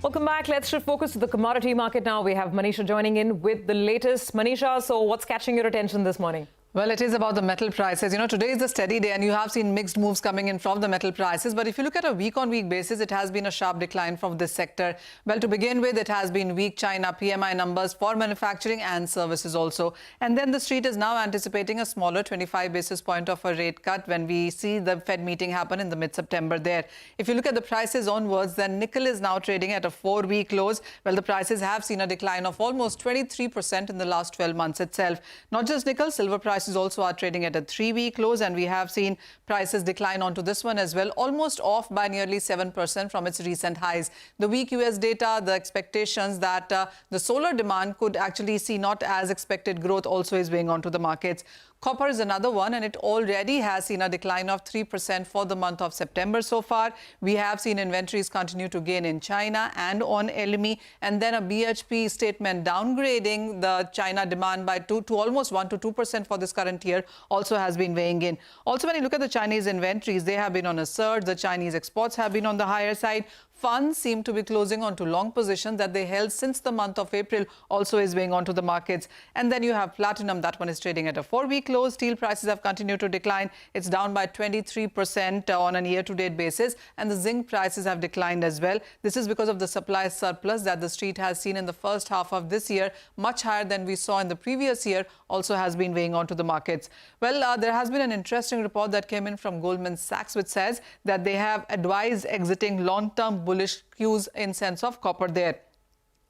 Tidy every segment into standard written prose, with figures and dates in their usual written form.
Welcome back. Let's shift focus to the commodity market now. We have Manisha joining in with the latest. Manisha, so what's catching your attention this morning? Well, it is about the metal prices. Today is a steady day and you have seen mixed moves coming in from the metal prices. But if you look at a week-on-week basis, it has been a sharp decline from this sector. Well, to begin with, it has been weak China PMI numbers for manufacturing and services also. And then the street is now anticipating a smaller 25 basis point of a rate cut when we see the Fed meeting happen in the mid-September there. If you look at the prices onwards, then nickel is now trading at a 4-week lows. Well, the prices have seen a decline of almost 23% in the last 12 months itself. Not just nickel, silver prices also are trading at a 3-week lows, and we have seen prices decline onto this one as well, almost off by nearly 7% from its recent highs. The weak US data, the expectations that the solar demand could actually see not as expected growth also is weighing onto the markets. Copper is another one, and it already has seen a decline of 3% for the month of September so far. We have seen inventories continue to gain in China and on LME, and then a BHP statement downgrading the China demand by to almost 1 to 2% for this current year also has been weighing in. Also, when you look at the Chinese inventories, they have been on a surge. The Chinese exports have been on the higher side. Funds seem to be closing onto long positions that they held since the month of April, also is weighing onto the markets. And then you have platinum, that one is trading at a 4-week low. Steel prices have continued to decline. It's down by 23% on a year-to-date basis. And the zinc prices have declined as well. This is because of the supply surplus that the street has seen in the first half of this year, much higher than we saw in the previous year, also has been weighing onto the markets. Well, there has been an interesting report that came in from Goldman Sachs, which says that they have advised exiting long-term bullish cues in sense of copper there.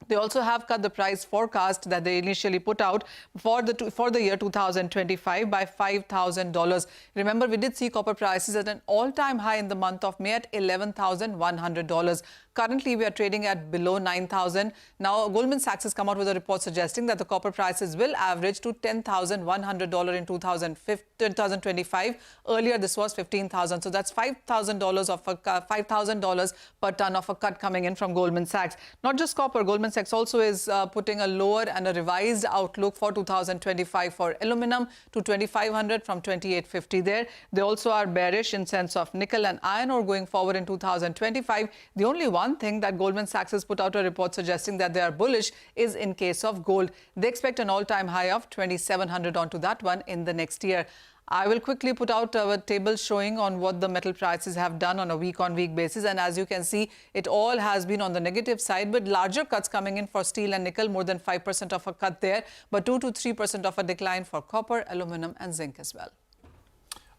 They also have cut the price forecast that they initially put out for the year 2025 by $5,000. Remember, we did see copper prices at an all-time high in the month of May at $11,100. Currently, we are trading at below 9,000. Now, Goldman Sachs has come out with a report suggesting that the copper prices will average to $10,100 in 2025. Earlier, this was $15,000. So that's $5,000 per ton of a cut coming in from Goldman Sachs. Not just copper, Goldman Sachs also is putting a lower and a revised outlook for 2025 for aluminum to 2,500 from 2,850 there. They also are bearish in sense of nickel and iron ore going forward in 2025. The only one thing that Goldman Sachs has put out a report suggesting that they are bullish is in case of gold. They expect an all-time high of 2,700 onto that one in the next year. I will quickly put out a table showing on what the metal prices have done on a week-on-week basis. And as you can see, it all has been on the negative side, with larger cuts coming in for steel and nickel, more than 5% of a cut there, but 2 to 3% of a decline for copper, aluminum and zinc as well.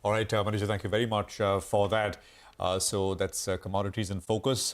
All right, Manisha, thank you very much for that. So that's commodities in focus.